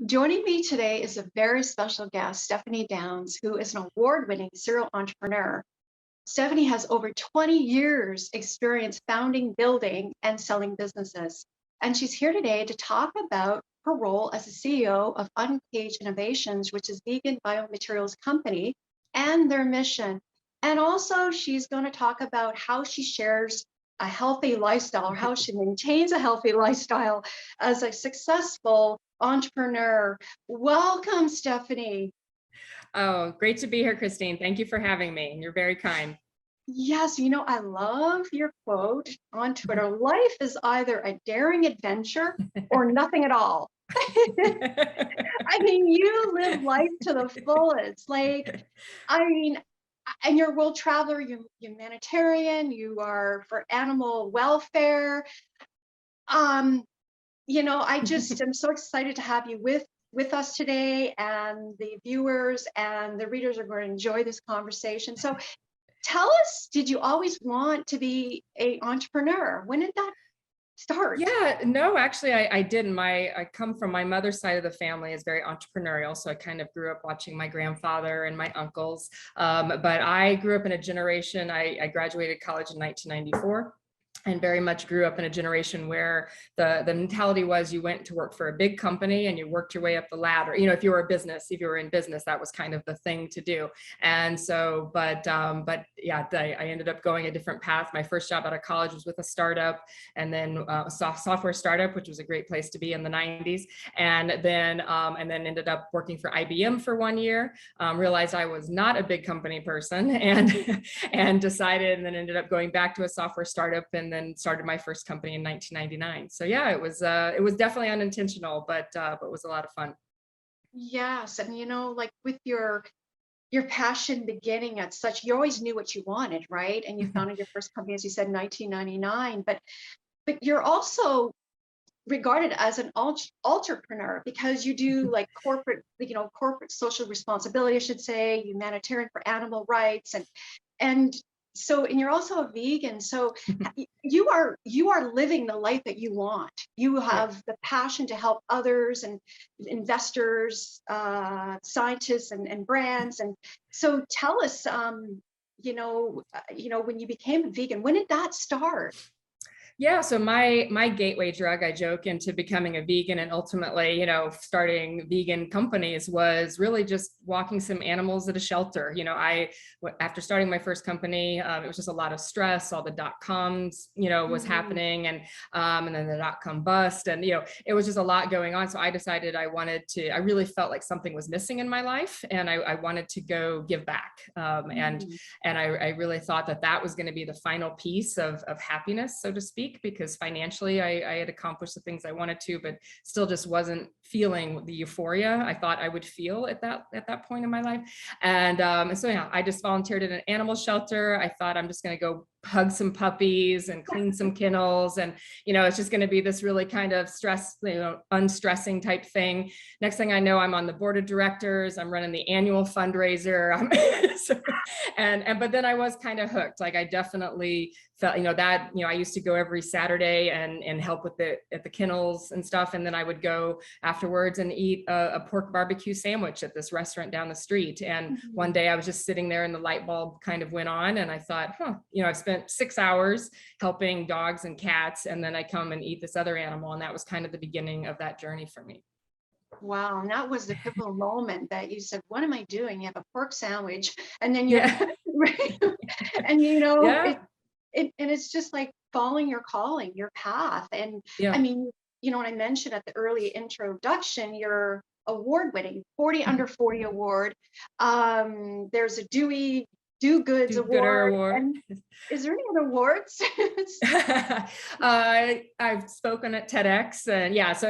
Joining me today is a very special guest, Stephanie Downs, who is an award-winning serial entrepreneur. Stephanie has over 20 years experience founding, building, and selling businesses. And she's here today to talk about her role as the CEO of Uncaged Innovations, which is vegan biomaterials company, and their mission. And also she's going to talk about how she shares a healthy lifestyle, or how she maintains a healthy lifestyle as a successful entrepreneur. Welcome, Stephanie. Oh, great to be here, Christine. Thank you for having me. You're very kind. Yes, I love your quote on Twitter. Life is either a daring adventure or nothing at all. I mean, you live life to the fullest. I mean, and you're a world traveler, you're humanitarian, you are for animal welfare. Um, I just am so excited to have you with us today, and the viewers and the readers are going to enjoy this conversation. So tell us, did you always want to be an entrepreneur? When did that start? Yeah, no, actually, I didn't. I come from my mother's side of the family is very entrepreneurial, so I kind of grew up watching my grandfather and my uncles. But I grew up in a generation. I graduated college in 1994. And very much grew up in a generation where the mentality was you went to work for a big company and you worked your way up the ladder. If you were a business, if you were in business, that was kind of the thing to do. And so, but yeah, I ended up going a different path. My first job out of college was with a startup, and then a software startup, which was a great place to be in the 90s. And then ended up working for IBM for 1 year. Realized I was not a big company person, and and decided, and then ended up going back to a software startup, and then started my first company in 1999. So yeah, it was definitely unintentional, but it was a lot of fun. Yes, and like with your passion beginning at such, you always knew what you wanted, right? And you founded your first company, as you said, in 1999. But you're also regarded as an entrepreneur because you do like corporate social responsibility, I should say, humanitarian for animal rights, and and you're also a vegan. So you are living the life that you want. You Yeah. have the passion to help others and investors, scientists, and brands. And so tell us, when you became a vegan, when did that start? Yeah, so my gateway drug, I joke, into becoming a vegan and ultimately, starting vegan companies was really just walking some animals at a shelter. After starting my first company, it was just a lot of stress. All the dot coms, was Mm. happening, and then the dot com bust, and it was just a lot going on. So I decided I really felt like something was missing in my life, and I wanted to go give back. Mm. And I really thought that was going to be the final piece of happiness, so to speak, because financially I had accomplished the things I wanted to, but still just wasn't feeling the euphoria I thought I would feel at that point in my life. And so yeah, I just volunteered at an animal shelter. I thought I'm just going to go hug some puppies and clean some kennels, and it's just going to be this really kind of unstressing type thing. Next thing I know, I'm on the board of directors. I'm running the annual fundraiser. So, and but then I was kind of hooked. Like I definitely felt, that, I used to go every Saturday and help with at the kennels and stuff. And then I would go afterwards and eat a pork barbecue sandwich at this restaurant down the street. And one Mhm. day I was just sitting there and the light bulb kind of went on, and I thought, I've spent 6 hours helping dogs and cats, and then I come and eat this other animal. And that was kind of the beginning of that journey for me. Wow, and that was the pivotal moment that you said, "What am I doing?" You have a pork sandwich, and then you're Yeah. right, and Yeah. and it's just like following your calling, your path. And I Yeah. mean, when I mentioned at the early introduction, your award-winning 40 under 40 award. There's a Dewey Do Goods Do Gooder award, Award. and is there any other awards? I've spoken at TEDx, and yeah, so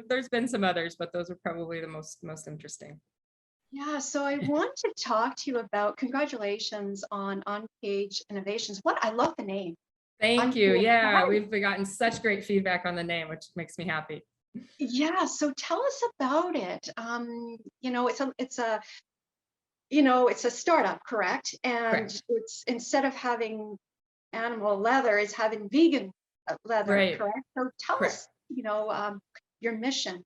there's been some others, but those are probably the most interesting. Yeah, so I want to talk to you about, congratulations on Uncaged Innovations. What, I love the name. Thank you. Uncaged. Yeah, Right. we've gotten such great feedback on the name, which makes me happy. Yeah, so tell us about it. It's a startup, correct? And Correct. it's, instead of having animal leather, it's having vegan leather, Right. correct? So tell Correct. us, your mission.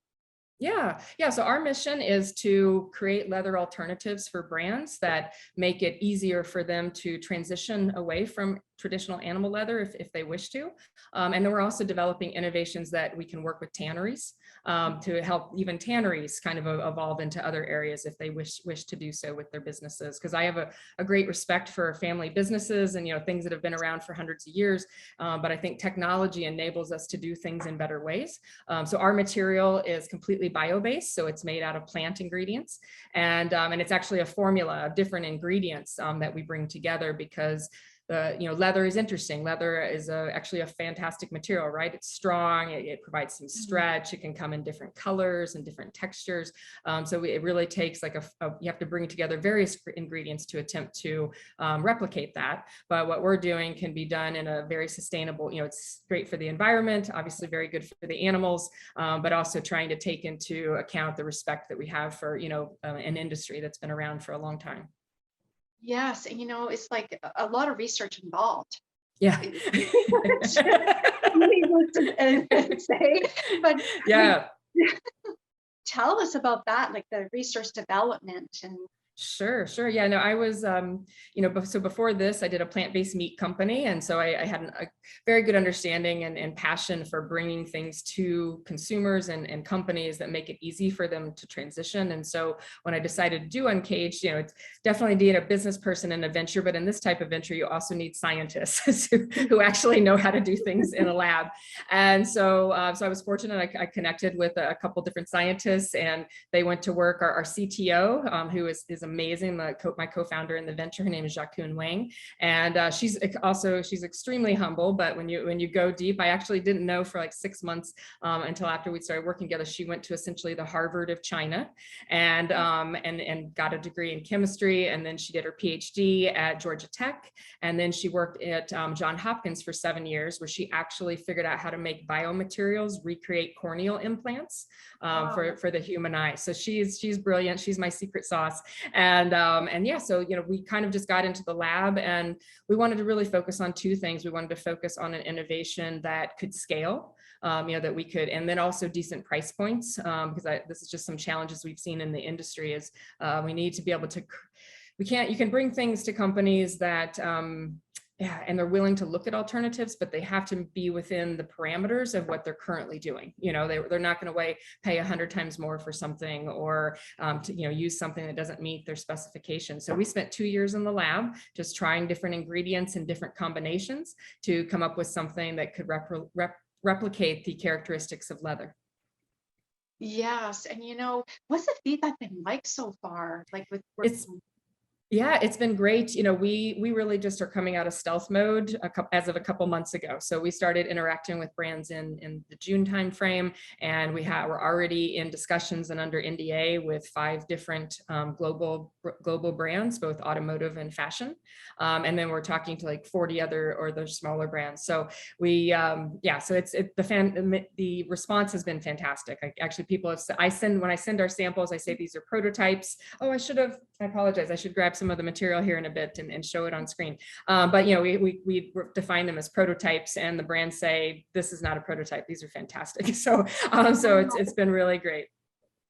Yeah. So our mission is to create leather alternatives for brands that make it easier for them to transition away from traditional animal leather if they wish to. And then we're also developing innovations that we can work with tanneries to help even tanneries kind of evolve into other areas if they wish to do so with their businesses. Because I have a great respect for family businesses and things that have been around for hundreds of years. But I think technology enables us to do things in better ways. So our material is completely bio-based, so it's made out of plant ingredients, and it's actually a formula of different ingredients that we bring together because leather is interesting. Leather is actually a fantastic material, right? It's strong. It provides some stretch. It can come in different colors and different textures. So it really takes like you have to bring together various ingredients to attempt to replicate that. But what we're doing can be done in a very sustainable, it's great for the environment, obviously very good for the animals, but also trying to take into account the respect that we have for, an industry that's been around for a long time. Yes, and it's like a lot of research involved. Yeah. Needless to say, but Yeah. tell us about that, like the research development and. Sure. Yeah, no, I was, so before this, I did a plant-based meat company. And so I had a very good understanding and passion for bringing things to consumers and companies that make it easy for them to transition. And so when I decided to do Uncaged, it's definitely need a business person in a venture, but in this type of venture, you also need scientists who actually know how to do things in a lab. And so I was fortunate. I connected with a couple different scientists, and they went to work. Our CTO, who is amazing, my co-founder in the venture, her name is Jacqueline Wang, and she's extremely humble. But when you go deep, I actually didn't know for like 6 months until after we started working together. She went to essentially the Harvard of China, and got a degree in chemistry, and then she did her PhD at Georgia Tech, and then she worked at Johns Hopkins for 7 years, where she actually figured out how to make biomaterials recreate corneal implants for the human eye. So she's brilliant. She's my secret sauce. And yeah, so we kind of just got into the lab, and we wanted to really focus on two things. We wanted to focus on an innovation that could scale, that we could, and then also decent price points, because this is just some challenges we've seen in the industry is we need to be able to, you can bring things to companies that and they're willing to look at alternatives, but they have to be within the parameters of what they're currently doing. They're not going to pay 100 times more for something, or to use something that doesn't meet their specifications. So we spent 2 years in the lab just trying different ingredients and different combinations to come up with something that could replicate the characteristics of leather. Yes, and what's the feedback been like so far? Like with Yeah, it's been great. We really just are coming out of stealth mode as of a couple months ago. So we started interacting with brands in the June timeframe, and we're already in discussions and under NDA with 5 different global brands, both automotive and fashion. And then we're talking to like 40 other smaller brands. So the response has been fantastic. People when I send our samples, I say these are prototypes. Oh, I apologize. I should grab some of the material here in a bit and show it on screen. But we define them as prototypes, and the brands say, this is not a prototype. These are fantastic. So it's been really great.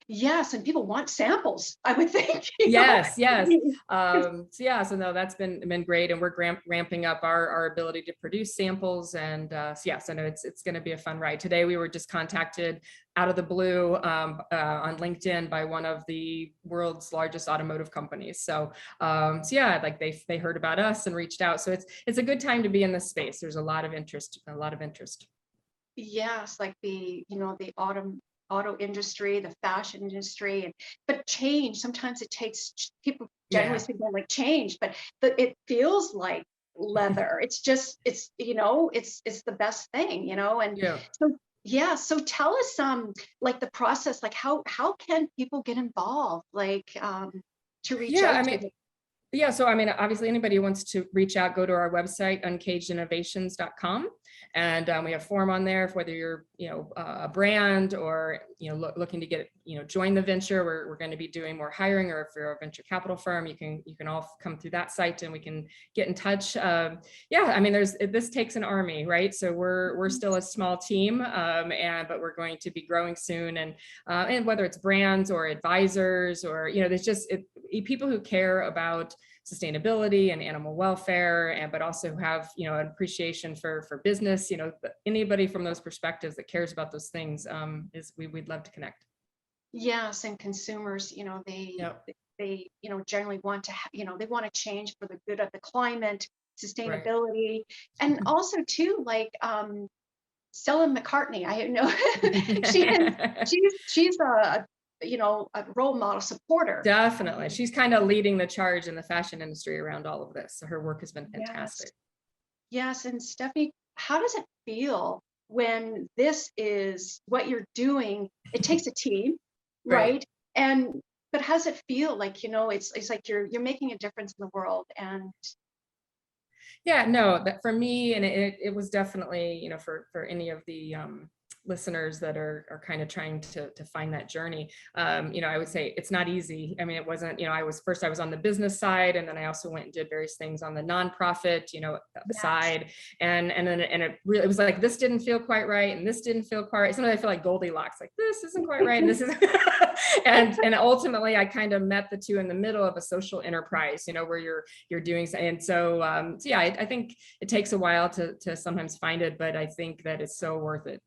Yes, and people want samples, I would think. Yes. So no, that's been great, and we're ramping up our ability to produce samples, and so no, it's going to be a fun ride. Today we were just contacted out of the blue on LinkedIn by one of the world's largest automotive companies. So like they heard about us and reached out. So it's a good time to be in this space. There's a lot of interest. Yes, like the auto industry, the fashion industry, but change, sometimes it takes people, generally speaking, like change, but it feels like leather. It's the best thing, and so tell us like the process, like how can people get involved, like to reach out to. Yeah, so obviously anybody who wants to reach out, go to our website, uncagedinnovations.com. And we have form on there for whether you're, a brand or, looking to get, join the venture. We're going to be doing more hiring, or if you're a venture capital firm, you can all come through that site and we can get in touch. This takes an army, right? So we're still a small team, but we're going to be growing soon. And whether it's brands or advisors or, there's just people who care about sustainability and animal welfare, but also have, an appreciation for business, anybody from those perspectives that cares about those things, we'd love to connect. Yes, and consumers, they generally want to, they want to change for the good of the climate, sustainability, right. And also too, like Stella McCartney, I know she's a a role model supporter. Definitely. She's kind of leading the charge in the fashion industry around all of this. So her work has been fantastic. Yes. And Stephanie, how does it feel when this is what you're doing? It takes a team, right? But how does it feel like, it's like you're making a difference in the world? And yeah, no, that for me, and it was definitely, for any of the listeners that are kind of trying to find that journey, I would say it's not easy. I mean, it wasn't, I was on the business side, and then I also went and did various things on the nonprofit, side, and then it really, it was like, this didn't feel quite right, and this didn't feel quite right. Sometimes I feel like Goldilocks, like this isn't quite right, and this is, and ultimately I kind of met the two in the middle of a social enterprise, where you're doing, and so I think it takes a while to sometimes find it, but I think that it's so worth it.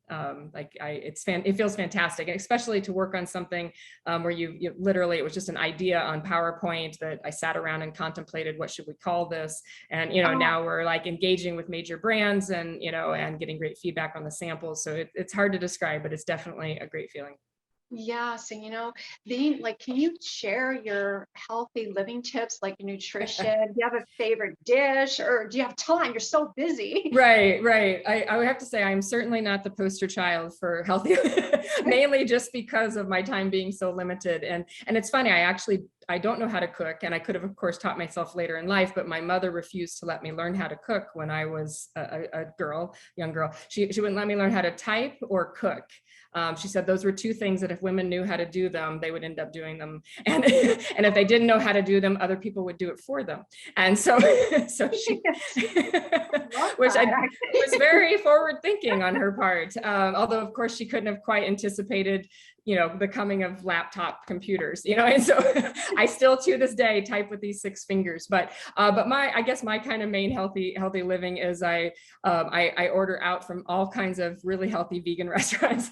It feels fantastic, and especially to work on something where you literally, it was just an idea on PowerPoint that I sat around and contemplated, what should we call this? And now we're like engaging with major brands, and and getting great feedback on the samples. So it's hard to describe, but it's definitely a great feeling. Yes, and can you share your healthy living tips, like nutrition? Do you have a favorite dish, or do you have time? You're so busy. Right. I would have to say I'm certainly not the poster child for healthy, mainly just because of my time being so limited. And it's funny, I don't know how to cook, and I could have, of course, taught myself later in life, but my mother refused to let me learn how to cook when I was a young girl. She wouldn't let me learn how to type or cook. She said those were two things that if women knew how to do them, they would end up doing them. And if they didn't know how to do them, other people would do it for them. And so she, which was very forward thinking on her part. Although of course she couldn't have quite anticipated, the coming of laptop computers, and so I still to this day type with these 6 fingers. But I guess my kind of main healthy living is I order out from all kinds of really healthy vegan restaurants,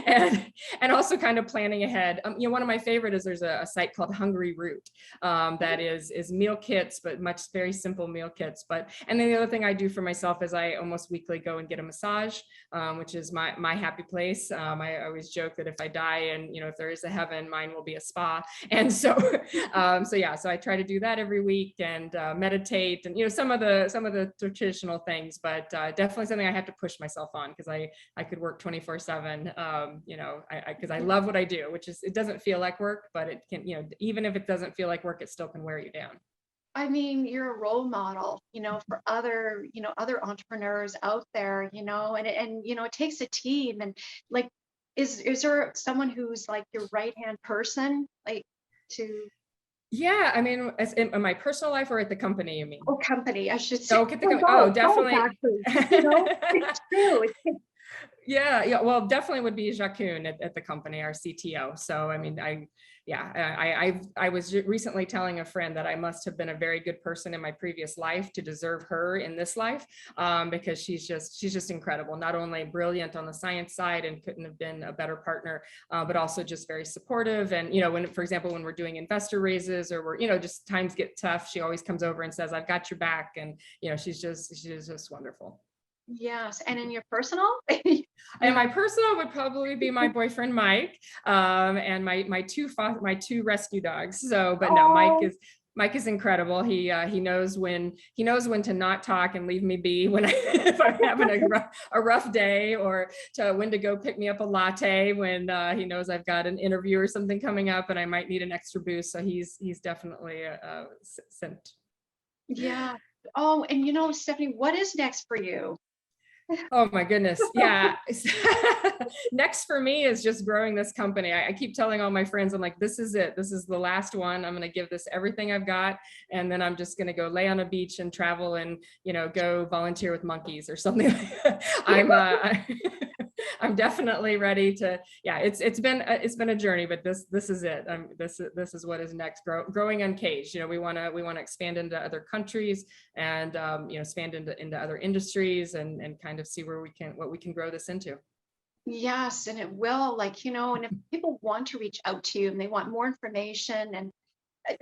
and also kind of planning ahead. One of my favorite is there's a site called Hungry Root that is meal kits, but very simple meal kits. And then the other thing I do for myself is I almost weekly go and get a massage, which is my happy place. I always joke that if I die and if there is a heaven, mine will be a spa. And so so I try to do that every week, and meditate, and some of the traditional things, but definitely something I have to push myself on, because I could work 24/7, because I love what I do, which is, it doesn't feel like work, but it can, even if it doesn't feel like work, it still can wear you down. I mean, you're a role model, for other entrepreneurs out there, and it takes a team. And like, is there someone who's like your right-hand person, like to? Yeah, I mean, in my personal life or at the company, you mean? Oh, company, I should say. Definitely. It's true. Yeah. Well, definitely would be Jacqueline at the company, our CTO. So, I mean, I was recently telling a friend that I must have been a very good person in my previous life to deserve her in this life, because she's just incredible. Not only brilliant on the science side and couldn't have been a better partner, but also just very supportive. And for example, when we're doing investor raises, or we're just times get tough, she always comes over and says, "I've got your back," and she's just wonderful. Yes, and in your personal? And my personal would probably be my boyfriend Mike, and my two rescue dogs. So, but no, Mike is incredible. He knows when to not talk and leave me be if I'm having a rough day, or when to go pick me up a latte when he knows I've got an interview or something coming up and I might need an extra boost. So he's definitely sent. Yeah. Oh, and Stephanie, what is next for you? Oh my goodness. Yeah. Next for me is just growing this company. I keep telling all my friends, I'm like, this is it. This is the last one. I'm going to give this everything I've got. And then I'm just going to go lay on a beach and travel and, go volunteer with monkeys or something. I'm definitely ready to, yeah, it's been a journey, but this is it. This is what is next. Growing Uncaged. We want to expand into other countries and expand into other industries and kind of see what we can grow this into. Yes, and it will, like, and if people want to reach out to you and they want more information and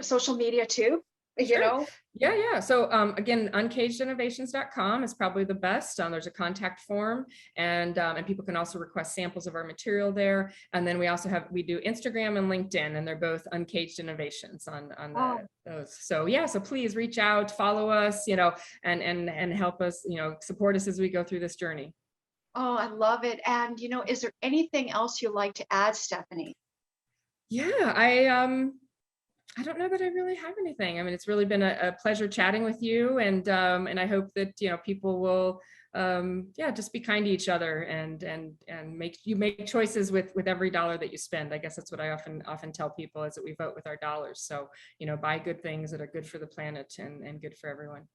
social media too, you Sure. know, Yeah, yeah. So again, uncagedinnovations.com is probably the best. There's a contact form, and people can also request samples of our material there. And then we do Instagram and LinkedIn, and they're both Uncaged Innovations on oh, those. So yeah, so please reach out, follow us, and help us, support us as we go through this journey. oh, I love it. And, is there anything else you'd like to add, Stephanie? Yeah, I don't know that I really have anything. I mean, it's really been a pleasure chatting with you, and I hope that people will, yeah, just be kind to each other and make choices with every dollar that you spend. I guess that's what I often tell people is that we vote with our dollars. So buy good things that are good for the planet and good for everyone.